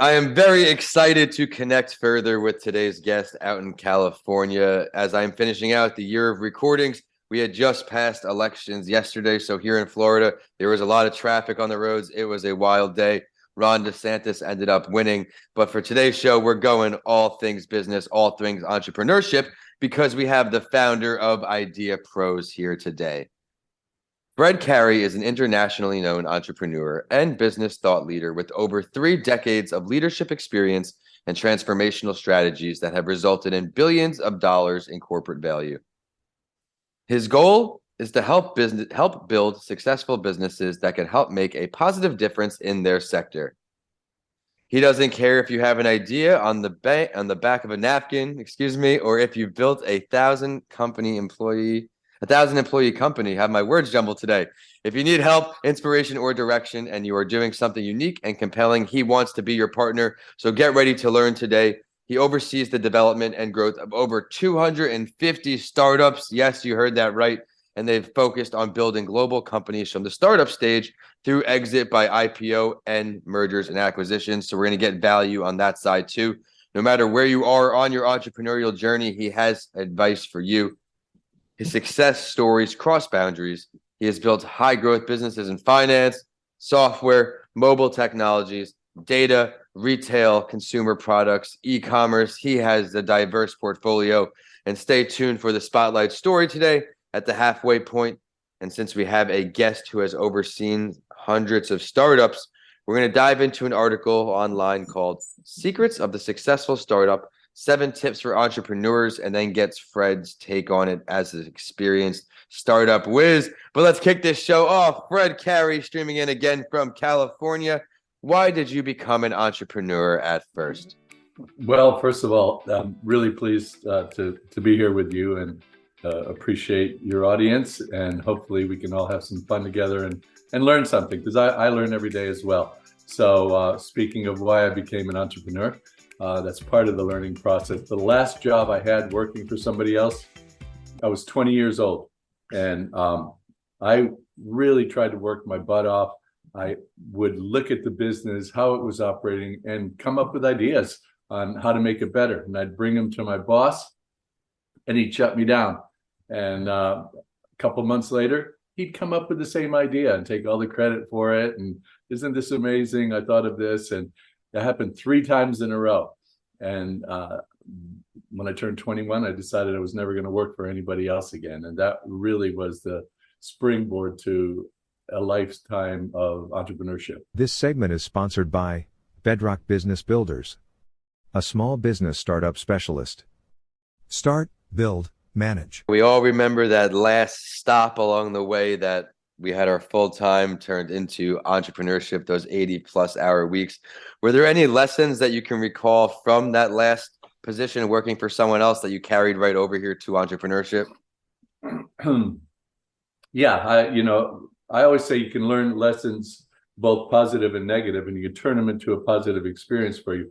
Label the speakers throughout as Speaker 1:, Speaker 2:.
Speaker 1: I am very excited to connect further with today's guest out in California. As I'm finishing out the year of recordings, we had just passed elections yesterday. So here in Florida, there was a lot of traffic on the roads. It was a wild day. Ron DeSantis ended up winning. But for today's show, we're going all things business, all things entrepreneurship, because we have the founder of Idea Pros here today. Cary is an internationally known entrepreneur and business thought leader with over 3 decades of leadership experience and transformational strategies that have resulted in billions of dollars in corporate value. His goal is to help build successful businesses that can help make a positive difference in their sector. He doesn't care if you have an idea on the back of a napkin, or if you built a 1,000-employee company. Have my words jumbled today. If you need help, inspiration, or direction, and you are doing something unique and compelling, he wants to be your partner. So get ready to learn today. He oversees the development and growth of over 250 startups. Yes, you heard that right. And they've focused on building global companies from the startup stage through exit by IPO and mergers and acquisitions. So we're going to get value on that side too. No matter where you are on your entrepreneurial journey, he has advice for you. His success stories cross boundaries. He has built high growth businesses in finance, software, mobile technologies, data, retail, consumer products, e-commerce. He has a diverse portfolio. And stay tuned for the spotlight story today at the halfway point. And since we have a guest who has overseen hundreds of startups, we're going to dive into an article online called Secrets of the Successful Startup, 7 Tips for Entrepreneurs, and then gets Fred's take on it as an experienced startup whiz. But let's kick this show off. Cary, streaming in again from California. Why did you become an entrepreneur at first?
Speaker 2: Well, first of all, I'm really pleased to be here with you and appreciate your audience. And hopefully we can all have some fun together and learn something, because I learn every day as well. So speaking of why I became an entrepreneur, that's part of the learning process. The last job I had working for somebody else, I was 20 years old. And I really tried to work my butt off. I would look at the business, how it was operating, and come up with ideas on how to make it better. And I'd bring them to my boss, and he'd shut me down. And a couple months later, he'd come up with the same idea and take all the credit for it. And isn't this amazing? I thought of this. And that happened 3 times in a row. And when I turned 21, I decided I was never going to work for anybody else again. And that really was the springboard to a lifetime of entrepreneurship.
Speaker 3: This segment is sponsored by Bedrock Business Builders, a small business startup specialist. Start, build, manage.
Speaker 1: We all remember that last stop along the way that we had our full-time turned into entrepreneurship, those 80-plus hour weeks. Were there any lessons that you can recall from that last position working for someone else that you carried right over here to entrepreneurship?
Speaker 2: Yeah, I always say you can learn lessons, both positive and negative, and you can turn them into a positive experience for you.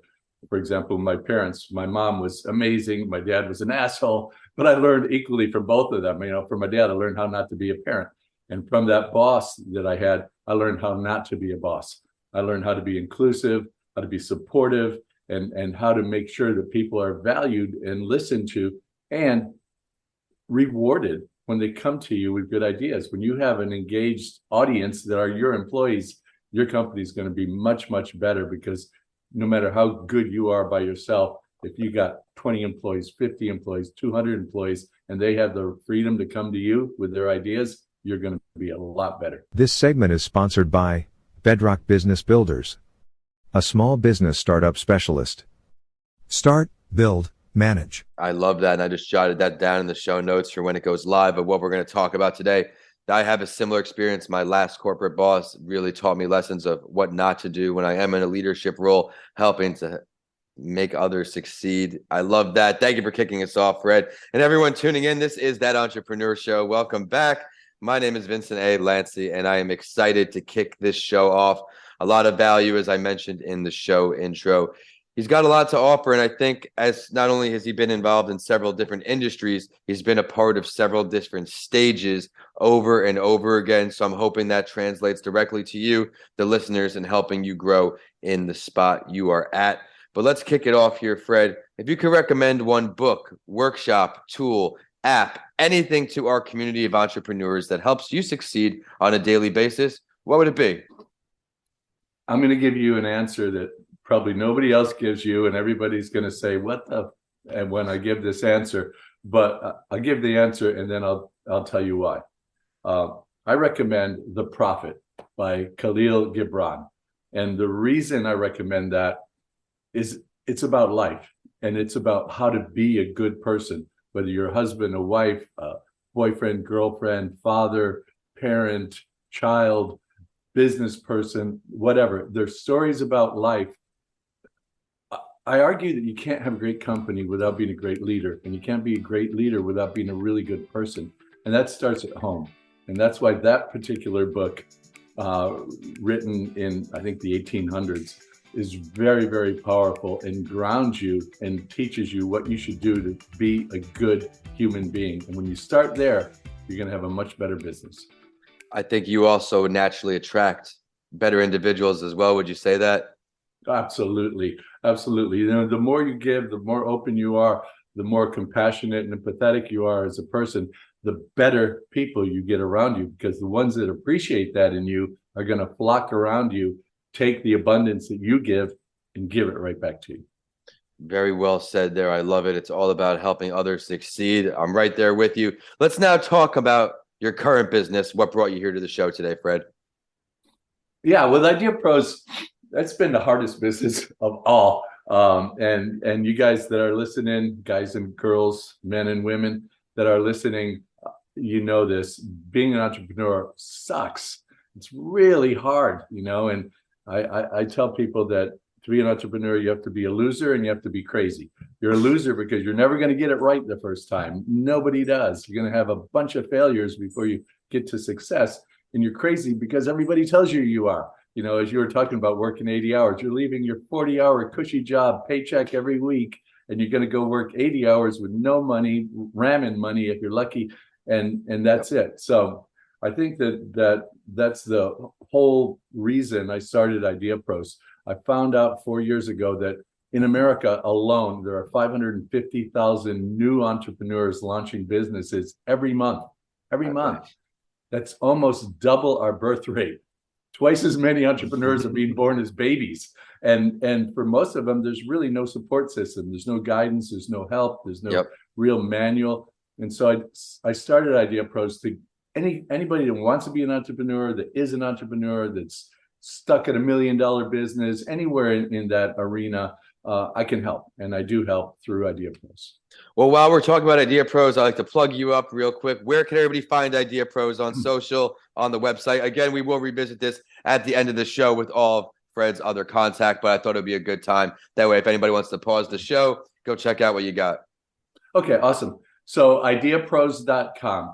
Speaker 2: For example, my parents, my mom was amazing. My dad was an asshole, but I learned equally from both of them. From my dad, I learned how not to be a parent. And from that boss that I had, I learned how not to be a boss. I learned how to be inclusive, how to be supportive, and how to make sure that people are valued and listened to and rewarded when they come to you with good ideas. When you have an engaged audience that are your employees, your company is going to be much, much better, because no matter how good you are by yourself, if you got 20 employees, 50 employees, 200 employees, and they have the freedom to come to you with their ideas, you're going to be a lot better.
Speaker 3: This segment is sponsored by Bedrock Business Builders, a small business startup specialist. Start, build, manage.
Speaker 1: I love that, and I just jotted that down in the show notes for when it goes live of what we're going to talk about today. I have a similar experience. My last corporate boss really taught me lessons of what not to do when I am in a leadership role, helping to make others succeed. I love that. Thank you for kicking us off, Fred. And everyone tuning in, this is That Entrepreneur Show. Welcome back. My name is Vincent A. Lancey, and I am excited to kick this show off. A lot of value, as I mentioned in the show intro. He's got a lot to offer, and I think as not only has he been involved in several different industries, he's been a part of several different stages over and over again. So I'm hoping that translates directly to you, the listeners, and helping you grow in the spot you are at. But let's kick it off here, Fred. If you could recommend one book, workshop, tool, app, anything to our community of entrepreneurs that helps you succeed on a daily basis, what would it be?
Speaker 2: I'm going to give you an answer that probably nobody else gives you, and everybody's going to say, "What the?" And when I give this answer, but I'll give the answer, and then I'll tell you why. I recommend The Prophet by Khalil Gibran, and the reason I recommend that is it's about life, and it's about how to be a good person, whether you're a husband, a wife, a boyfriend, girlfriend, father, parent, child, business person, whatever. There's stories about life. I argue that you can't have a great company without being a great leader, and you can't be a great leader without being a really good person. And that starts at home. And that's why that particular book, written in, I think, the 1800s, is very, very powerful and grounds you and teaches you what you should do to be a good human being. And when you start there, you're going to have a much better business.
Speaker 1: I think you also naturally attract better individuals as well. Would you say that?
Speaker 2: Absolutely. Absolutely. You know, the more you give, the more open you are, the more compassionate and empathetic you are as a person, the better people you get around you, because the ones that appreciate that in you are going to flock around you, take the abundance that you give and give it right back to you.
Speaker 1: Very well said there. I love it. It's all about helping others succeed. I'm right there with you. Let's now talk about your current business. What brought you here to the show today, Fred?
Speaker 2: Yeah, with Idea Pros, that's been the hardest business of all. And you guys that are listening, guys and girls, men and women that are listening, you know this. Being an entrepreneur sucks. It's really hard, you know. And I tell people that to be an entrepreneur, you have to be a loser and you have to be crazy. You're a loser because you're never going to get it right the first time. Nobody does. You're going to have a bunch of failures before you get to success. And you're crazy because everybody tells you you are. You know, as you were talking about working 80 hours, you're leaving your 40-hour cushy job, paycheck every week, and you're going to go work 80 hours with no money, ramen money if you're lucky, and that's it. So I think that's the whole reason I started Idea Pros. I found out 4 years ago that in America alone, there are 550,000 new entrepreneurs launching businesses every month. Every month. That's almost double our birth rate. Twice as many entrepreneurs are being born as babies. And for most of them, there's really no support system. There's no guidance. There's no help. There's no real manual. And so I started Idea Pros to anybody that wants to be an entrepreneur, that is an entrepreneur, that's stuck in $1 million business, anywhere in that arena, I can help. And I do help through Idea Pros.
Speaker 1: Well, while we're talking about Idea Pros, I'd like to plug you up real quick. Where can everybody find Idea Pros on social, on the website? Again, we will revisit this at the end of the show with all of Fred's other contact, but I thought it'd be a good time. That way, if anybody wants to pause the show, go check out what you got.
Speaker 2: Okay, awesome. So ideapros.com.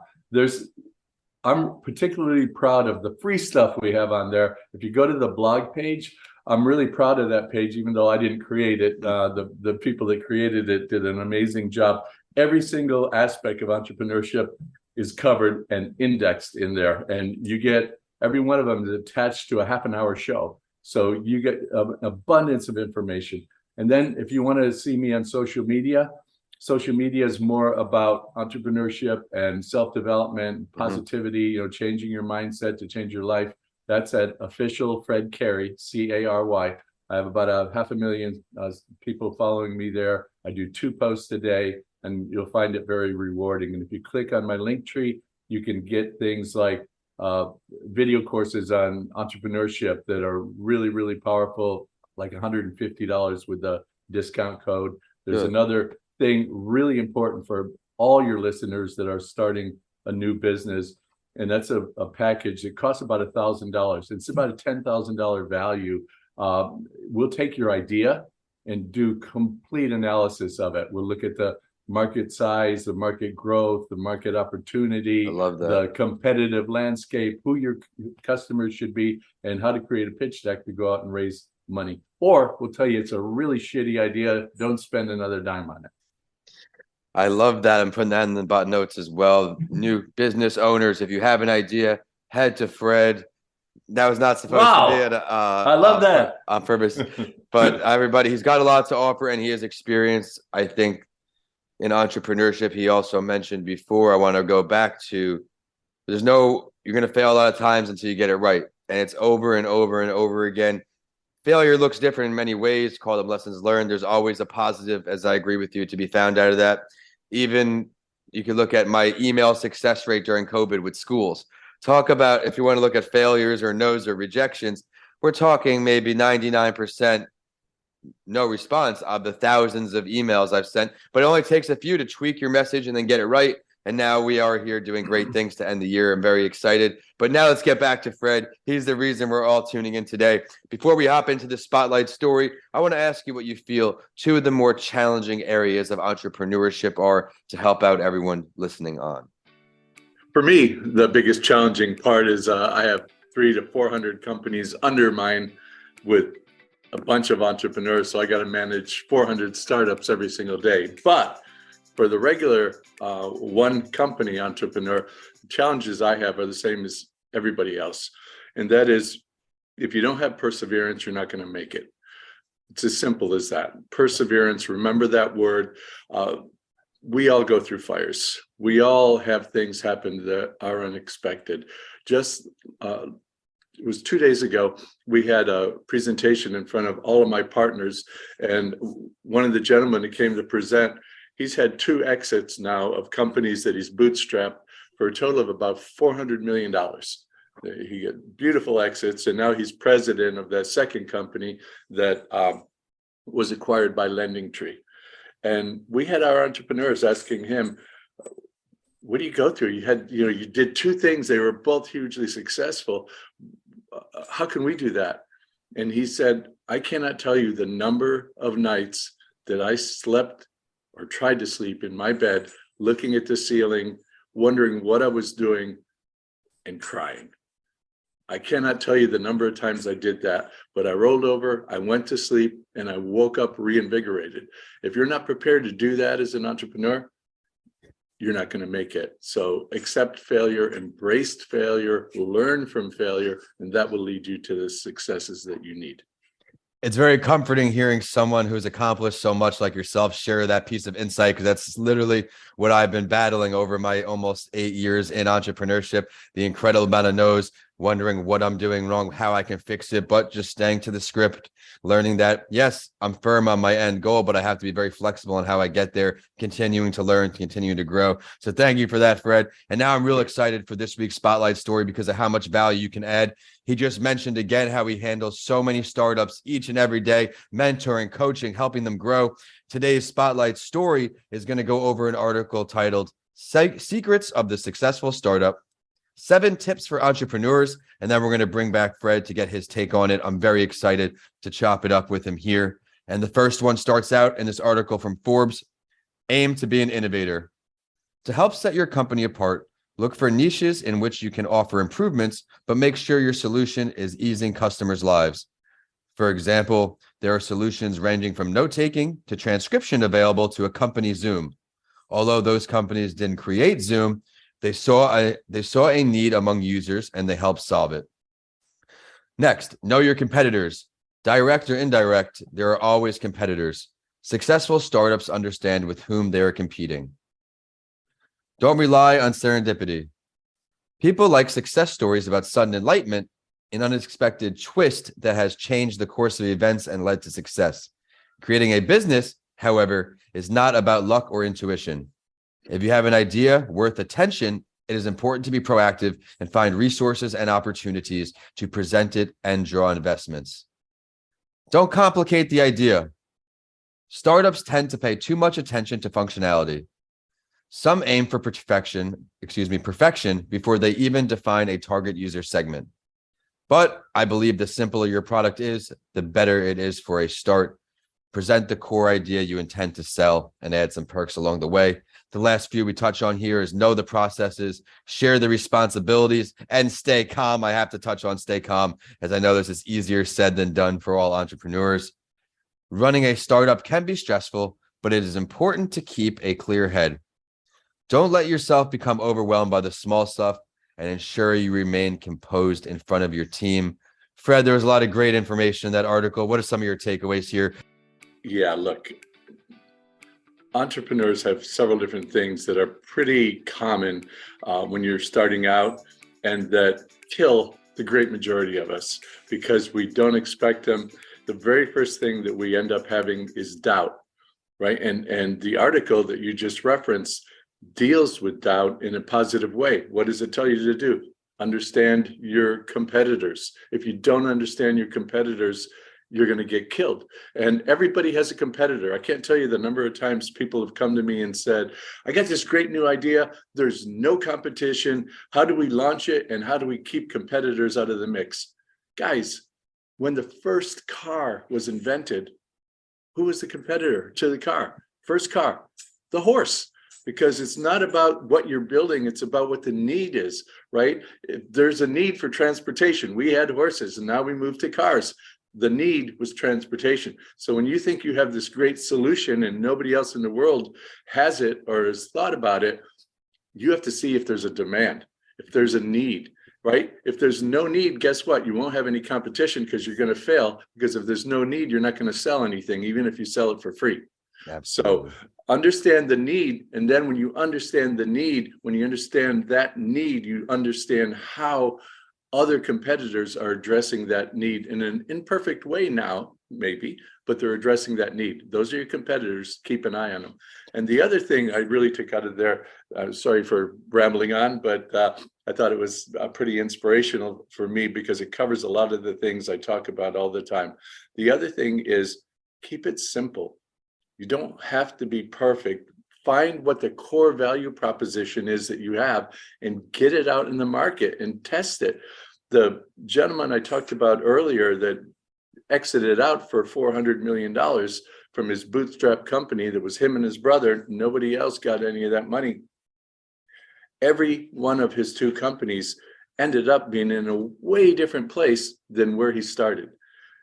Speaker 2: I'm particularly proud of the free stuff we have on there. If you go to the blog page, I'm really proud of that page, even though I didn't create it. The people that created it did an amazing job. Every single aspect of entrepreneurship is covered and indexed in there. And you get, every one of them is attached to a half-an-hour show. So you get an abundance of information. And then if you want to see me on social media is more about entrepreneurship and self-development, positivity, you know, changing your mindset to change your life. That's at official Fred Cary, Cary. I have about 500,000 people following me there. I do 2 posts a day, and you'll find it very rewarding. And if you click on my link tree, you can get things like video courses on entrepreneurship that are really, really powerful, like $150 with the discount code. There's another thing really important for all your listeners that are starting a new business. And that's a package that costs about $1,000. It's about a $10,000 value. We'll take your idea and do complete analysis of it. We'll look at the market size, the market growth, the market opportunity, the competitive landscape, who your customers should be, and how to create a pitch deck to go out and raise money, or we'll tell you it's a really shitty idea. Don't spend another dime on it.
Speaker 1: I love that. I'm putting that in the bot notes as well. New business owners, if you have an idea, head to Fred. That was not supposed to be
Speaker 2: Wow. I love that.
Speaker 1: on purpose, but everybody, he's got a lot to offer, and he has experience, I think, in entrepreneurship. He also mentioned before, I want to go back to, you're going to fail a lot of times until you get it right, and it's over and over and over again. Failure looks different in many ways. Call them lessons learned. There's always a positive, as I agree with you, to be found out of that. Even you could look at my email success rate during COVID with schools. Talk about, if you want to look at failures or no's or rejections, we're talking maybe 99% no response of the thousands of emails I've sent, but it only takes a few to tweak your message and then get it right. And now we are here doing great things to end the year. I'm very excited. But now let's get back to Fred. He's the reason we're all tuning in today. Before we hop into the spotlight story, I want to ask you what you feel two of the more challenging areas of entrepreneurship are to help out everyone listening on.
Speaker 2: For me, the biggest challenging part is I have 300 to 400 companies under mine with a bunch of entrepreneurs. So I got to manage 400 startups every single day. But for the regular one company entrepreneur, the challenges I have are the same as everybody else. And that is, if you don't have perseverance, you're not going to make it. It's as simple as that. Perseverance, remember that word. We all go through fires. We all have things happen that are unexpected. Just it was 2 days ago, we had a presentation in front of all of my partners, and one of the gentlemen who came to present, he's had 2 exits now of companies that he's bootstrapped for a total of about $400 million. He got beautiful exits, and now he's president of that second company that was acquired by LendingTree. And we had our entrepreneurs asking him, what do you go through? You did 2 things. They were both hugely successful. How can we do that? And he said, I cannot tell you the number of nights that I slept or tried to sleep in my bed, looking at the ceiling, wondering what I was doing and crying. I cannot tell you the number of times I did that, but I rolled over, I went to sleep, and I woke up reinvigorated. If you're not prepared to do that as an entrepreneur, you're not going to make it. So accept failure, embrace failure, learn from failure, and that will lead you to the successes that you need.
Speaker 1: It's very comforting hearing someone who's accomplished so much like yourself share that piece of insight, because that's literally what I've been battling over my almost 8 years in entrepreneurship. The incredible amount of no's, wondering what I'm doing wrong, how I can fix it, but just staying to the script, learning that, yes, I'm firm on my end goal, but I have to be very flexible on how I get there, continuing to learn, continuing to grow. So thank you for that, Fred. And now I'm real excited for this week's spotlight story because of how much value you can add. He just mentioned again how he handles so many startups each and every day, mentoring, coaching, helping them grow. Today's spotlight story is going to go over an article titled Secrets of the Successful Startup, 7 tips for entrepreneurs, and then we're going to bring back Fred to get his take on it. I'm very excited to chop it up with him here. And the first one starts out in this article from Forbes. Aim to be an innovator. To help set your company apart, look for niches in which you can offer improvements, but make sure your solution is easing customers' lives. For example, there are solutions ranging from note-taking to transcription available to accompany Zoom. Although those companies didn't create Zoom, they saw a need among users and they helped solve it. Next, know your competitors. Direct or indirect, there are always competitors. Successful startups understand with whom they are competing. Don't rely on serendipity. People like success stories about sudden enlightenment, an unexpected twist that has changed the course of events and led to success. Creating a business, however, is not about luck or intuition. If you have an idea worth attention, it is important to be proactive and find resources and opportunities to present it and draw investments. Don't complicate the idea. Startups tend to pay too much attention to functionality. Some aim for perfection before they even define a target user segment. But I believe the simpler your product is, the better it is for a start. Present the core idea you intend to sell and add some perks along the way. The last few we touch on here is know the processes, share the responsibilities, and stay calm. I have to touch on stay calm, as I know this is easier said than done for all entrepreneurs. Running a startup can be stressful, but it is important to keep a clear head. Don't let yourself become overwhelmed by the small stuff, and ensure you remain composed in front of your team. Fred, there was a lot of great information in that article. What are some of your takeaways here?
Speaker 2: Yeah, look, entrepreneurs have several different things that are pretty common when you're starting out, and that kill the great majority of us because we don't expect them. The very first thing that we end up having is doubt, right? And the article that you just referenced deals with doubt in a positive way. What does it tell you to do? Understand your competitors. If you don't understand your competitors, you're going to get killed. And everybody has a competitor. I can't tell you the number of times people have come to me and said, I got this great new idea. There's no competition. How do we launch it? And how do we keep competitors out of the mix? Guys, when the first car was invented, who was the competitor to the car? First car, the horse. Because it's not about what you're building, it's about what the need is, right? If there's a need for transportation. We had horses and now we moved to cars. The need was transportation. So when you think you have this great solution and nobody else in the world has it or has thought about it, you have to see if there's a demand, if there's a need, right? If there's no need, guess what? You won't have any competition because you're going to fail, because if there's no need, you're not going to sell anything, even if you sell it for free.
Speaker 1: Absolutely.
Speaker 2: So understand the need. And then when you understand the need, when you understand that need, you understand how other competitors are addressing that need in an imperfect way now, maybe, but they're addressing that need. Those are your competitors. Keep an eye on them. And the other thing I really took out of there, sorry for rambling on, but I thought it was pretty inspirational for me because it covers a lot of the things I talk about all the time. The other thing is keep it simple. You don't have to be perfect. Find what the core value proposition is that you have and get it out in the market and test it. The gentleman I talked about earlier that exited out for $400 million from his bootstrap company, that was him and his brother, nobody else got any of that money. Every one of his two companies ended up being in a way different place than where he started.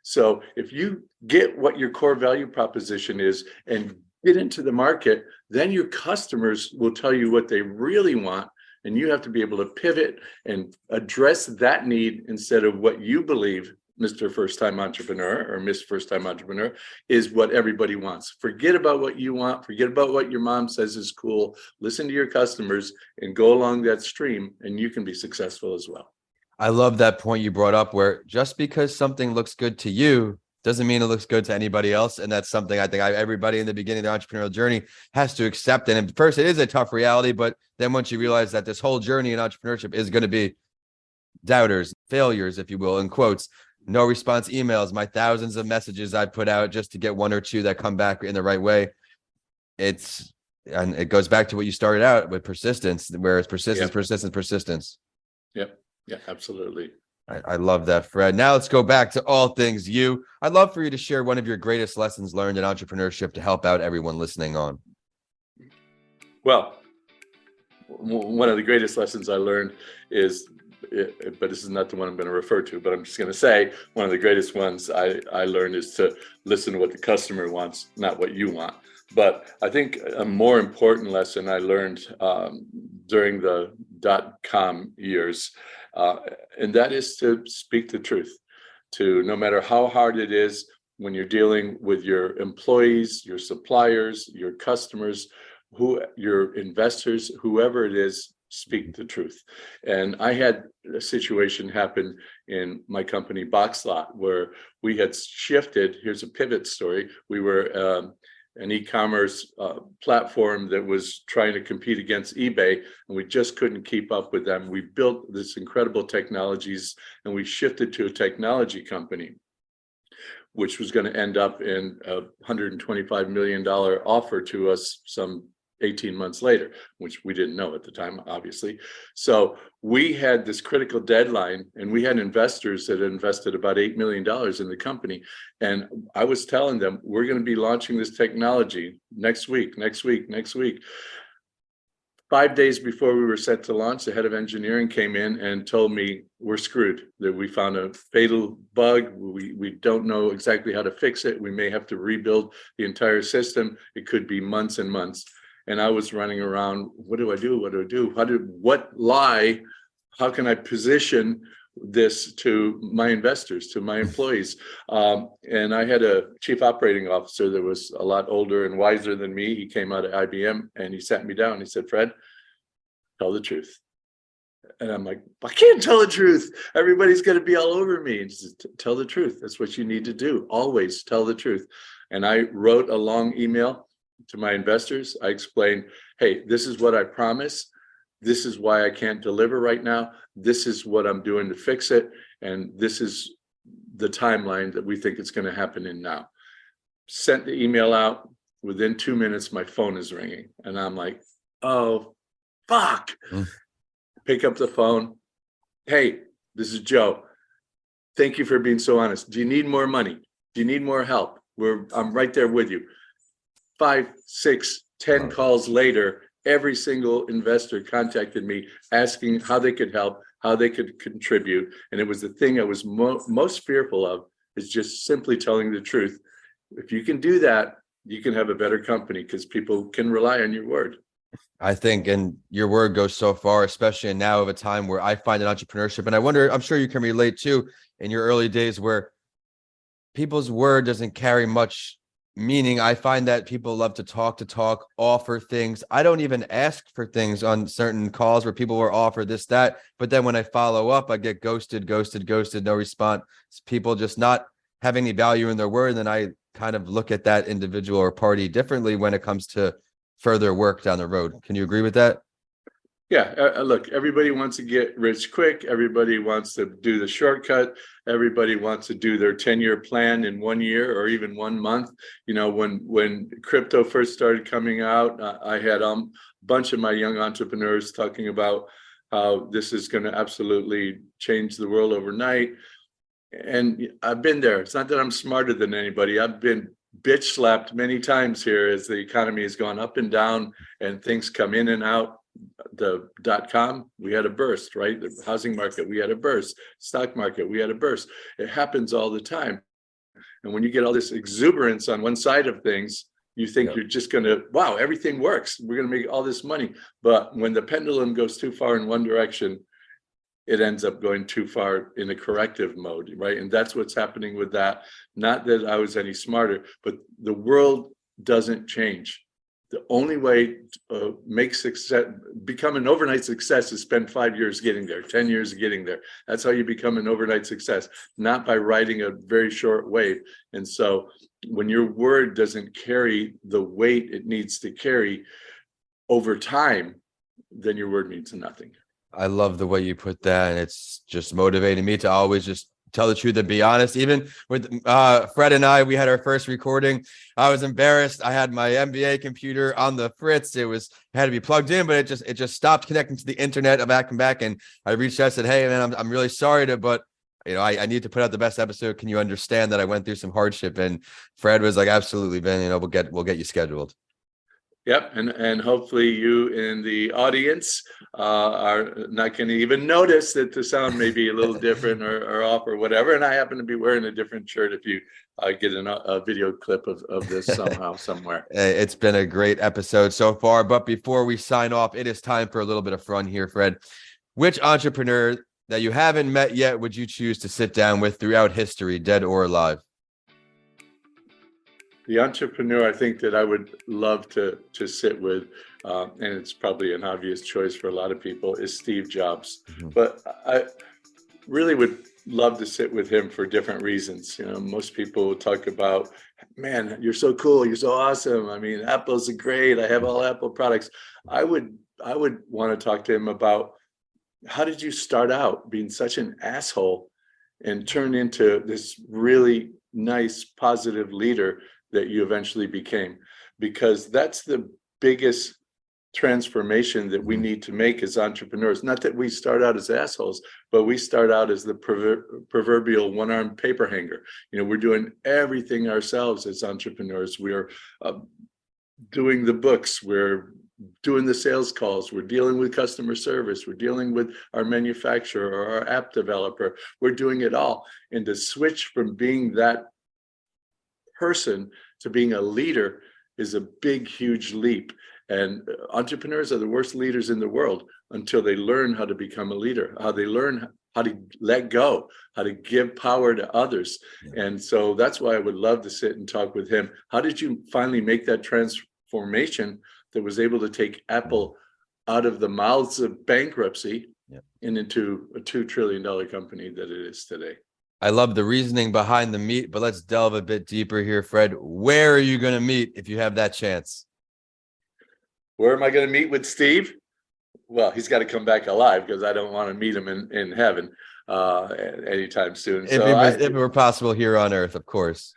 Speaker 2: So if you get what your core value proposition is and get into the market, then your customers will tell you what they really want. And you have to be able to pivot and address that need instead of what you believe, Mr. First-Time Entrepreneur or Miss First-Time Entrepreneur, is what everybody wants. Forget about what you want. Forget about what your mom says is cool. Listen to your customers and go along that stream, and you can be successful as well.
Speaker 1: I love that point you brought up, where just because something looks good to you doesn't mean it looks good to anybody else. And that's something I think everybody in the beginning of the entrepreneurial journey has to accept. And at first it is a tough reality, but then once you realize that this whole journey in entrepreneurship is going to be doubters, failures, if you will, in quotes, no response emails, my thousands of messages I put out just to get one or two that come back in the right way. And it goes back to what you started out with, persistence, whereas persistence.
Speaker 2: Yep. Yeah, absolutely.
Speaker 1: I love that, Fred. Now let's go back to all things you. I'd love for you to share one of your greatest lessons learned in entrepreneurship to help out everyone listening on.
Speaker 2: Well, one of the greatest lessons I learned is, but this is not the one I'm going to refer to, but I'm just going to say one of the greatest ones I learned is to listen to what the customer wants, not what you want. But I think a more important lesson I learned during the .com years, and that is to speak the truth. To no matter how hard it is, when you're dealing with your employees, your suppliers, your customers, your investors, whoever it is, speak the truth. And I had a situation happen in my company, Boxlot, where we had shifted. Here's a pivot story. We were an e-commerce platform that was trying to compete against eBay, and we just couldn't keep up with them. We built this incredible technologies, and we shifted to a technology company, which was going to end up in a $125 million offer to us some 18 months later, which we didn't know at the time, obviously. So we had this critical deadline, and we had investors that invested about $8 million in the company. And I was telling them, we're going to be launching this technology next week. 5 days before we were set to launch, the head of engineering came in and told me we're screwed, that we found a fatal bug. We don't know exactly how to fix it. We may have to rebuild the entire system. It could be months and months. And I was running around, what do I do? What do I do? What lie? How can I position this to my investors, to my employees? And I had a chief operating officer that was a lot older and wiser than me. He came out of IBM and he sat me down. He said, Fred, tell the truth. And I'm like, I can't tell the truth. Everybody's going to be all over me. And he said, tell the truth. That's what you need to do. Always tell the truth. And I wrote a long email to my investors. I explained, hey, this is what I promise. This is why I can't deliver right now. This is what I'm doing to fix it. And this is the timeline that we think it's going to happen in now. Sent the email out. Within 2 minutes, my phone is ringing. And I'm like, oh, fuck. Pick up the phone. Hey, this is Joe. Thank you for being so honest. Do you need more money? Do you need more help? I'm right there with you. 5, 6, 10 calls later, every single investor contacted me asking how they could help, how they could contribute. And it was the thing I was most fearful of, is just simply telling the truth. If you can do that, you can have a better company because people can rely on your word.
Speaker 1: I think, and your word goes so far, especially in now of a time where I find in entrepreneurship, and I wonder, I'm sure you can relate too, in your early days where people's word doesn't carry much meaning. I find that people love to talk, offer things. I don't even ask for things on certain calls where people were offered this, that, but then when I follow up, I get ghosted, no response. People just not having any value in their word. And then I kind of look at that individual or party differently when it comes to further work down the road. Can you agree with that?
Speaker 2: Yeah, look, everybody wants to get rich quick. Everybody wants to do the shortcut. Everybody wants to do their 10-year plan in 1 year or even 1 month. You know, when crypto first started coming out, I had a bunch of my young entrepreneurs talking about how this is going to absolutely change the world overnight. And I've been there. It's not that I'm smarter than anybody. I've been bitch slapped many times here as the economy has gone up and down and things come in and out. The .com, we had a burst, right? The housing market, we had a burst. Stock market, we had a burst. It happens all the time. And when you get all this exuberance on one side of things, you think you're just going to, wow, everything works. We're going to make all this money. But when the pendulum goes too far in one direction, it ends up going too far in a corrective mode, right? And that's what's happening with that. Not that I was any smarter, but the world doesn't change. The only way to make success, become an overnight success, is spend 5 years getting there, 10 years getting there. That's how you become an overnight success, not by riding a very short wave. And so when your word doesn't carry the weight it needs to carry over time, then your word means nothing.
Speaker 1: I love the way you put that. And it's just motivating me to always just tell the truth and be honest. Even with Fred and I, we had our first recording. I was embarrassed. I had my MBA computer on the fritz. It had to be plugged in, but it just stopped connecting to the internet. I'm back. And I reached out and said, hey man, I'm really sorry but you know, I need to put out the best episode. Can you understand that I went through some hardship? And Fred was like, absolutely, Ben, you know, we'll get you scheduled.
Speaker 2: Yep, and hopefully you in the audience are not going to even notice that the sound may be a little different or off or whatever. And I happen to be wearing a different shirt if you get a video clip of this somehow, somewhere.
Speaker 1: It's been a great episode so far. But before we sign off, it is time for a little bit of fun here, Fred. Which entrepreneur that you haven't met yet would you choose to sit down with throughout history, dead or alive?
Speaker 2: The entrepreneur I think that I would love to sit with, and it's probably an obvious choice for a lot of people, is Steve Jobs. Mm-hmm. But I really would love to sit with him for different reasons. You know, most people talk about, man, you're so cool, you're so awesome. I mean, Apple's great. I have all Apple products. I would want to talk to him about, how did you start out being such an asshole and turn into this really nice, positive leader that you eventually became? Because that's the biggest transformation that we need to make as entrepreneurs. Not that we start out as assholes, but we start out as the proverbial one-armed paper hanger. You know, we're doing everything ourselves as entrepreneurs. We're doing the books, we're doing the sales calls. We're dealing with customer service. We're dealing with our manufacturer or our app developer. We're doing it all. And to switch from being that person to being a leader is a big, huge leap. And entrepreneurs are the worst leaders in the world until they learn how to become a leader, how they learn how to let go, how to give power to others. Yeah. And so that's why I would love to sit and talk with him. How did you finally make that transformation that was able to take Apple out of the mouths of bankruptcy and into a $2 trillion company that it is today?
Speaker 1: I love the reasoning behind the meet, but let's delve a bit deeper here, Fred. Where are you going to meet if you have that chance?
Speaker 2: Where am I going to meet with Steve? Well, he's got to come back alive because I don't want to meet him in heaven anytime soon.
Speaker 1: If it were possible here on Earth, of course.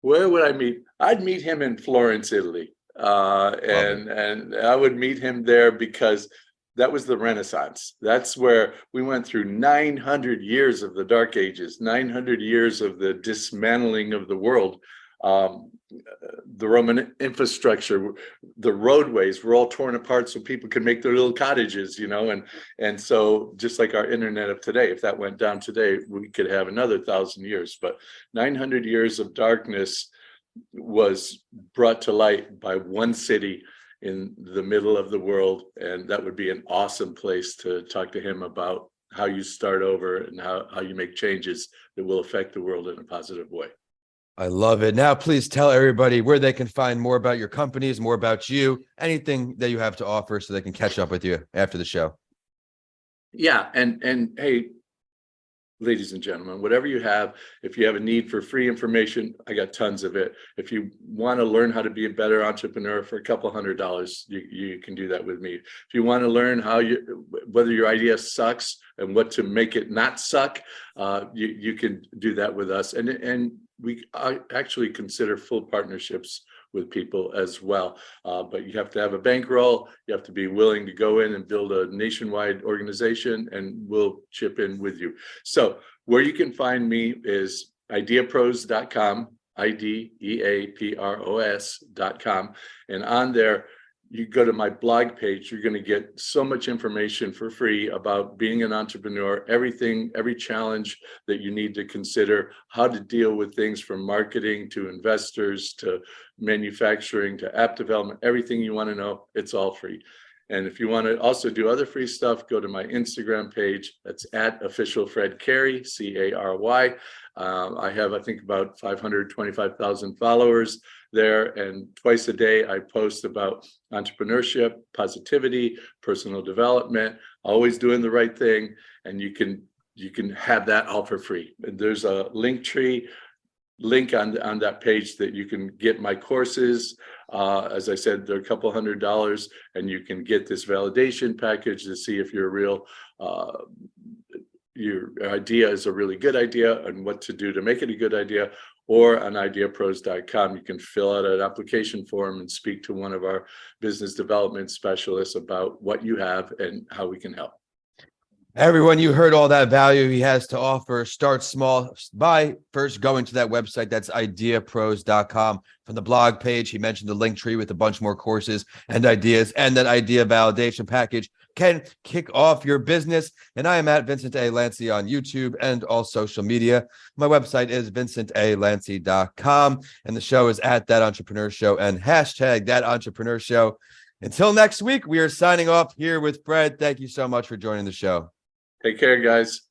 Speaker 2: Where would I meet? I'd meet him in Florence, Italy. And I would meet him there because that was the Renaissance. That's where we went through 900 years of the Dark Ages, 900 years of the dismantling of the world. The Roman infrastructure, the roadways were all torn apart so people could make their little cottages, and so just like our internet of today, if that went down today, we could have another 1,000 years. But 900 years of darkness was brought to light by one city in the middle of the world, and that would be an awesome place to talk to him about how you start over and how you make changes that will affect the world in a positive way.
Speaker 1: I love it. Now, please tell everybody where they can find more about your companies, more about you, anything that you have to offer so they can catch up with you after the show.
Speaker 2: Yeah. And hey, ladies and gentlemen, whatever you have, if you have a need for free information, I got tons of it. If you want to learn how to be a better entrepreneur for a couple $100, you can do that with me. If you want to learn whether your idea sucks and what to make it not suck, you can do that with us. And we actually consider full partnerships with people as well. But you have to have a bankroll. You have to be willing to go in and build a nationwide organization, and we'll chip in with you. So where you can find me is ideapros.com, IDEAPROS.com. And on there, you go to my blog page, you're going to get so much information for free about being an entrepreneur, everything, every challenge that you need to consider, how to deal with things from marketing to investors to manufacturing to app development, everything you want to know, it's all free. And if you want to also do other free stuff, go to my Instagram page. That's @officialfredcary, CARY. I have, I think, about 525,000 followers there. And twice a day, I post about entrepreneurship, positivity, personal development, always doing the right thing. And you can have that all for free. And there's a Linktree link on that page that you can get my courses. As I said, they're a couple $100, and you can get this validation package to see if you're a real your idea is a really good idea and what to do to make it a good idea. Or on ideapros.com, you can fill out an application form and speak to one of our business development specialists about what you have and how we can help.
Speaker 1: Everyone, you heard all that value he has to offer. Start small by first going to that website. That's ideapros.com. From the blog page, he mentioned the link tree with a bunch more courses and ideas, and that idea validation package can kick off your business. And I am at Vincent A. Lancy on YouTube and all social media. My website is vincentalancy.com, and the show is at That Entrepreneur Show and hashtag That Entrepreneur Show. Until next week, we are signing off here with Fred. Thank you so much for joining the show.
Speaker 2: Take care, guys.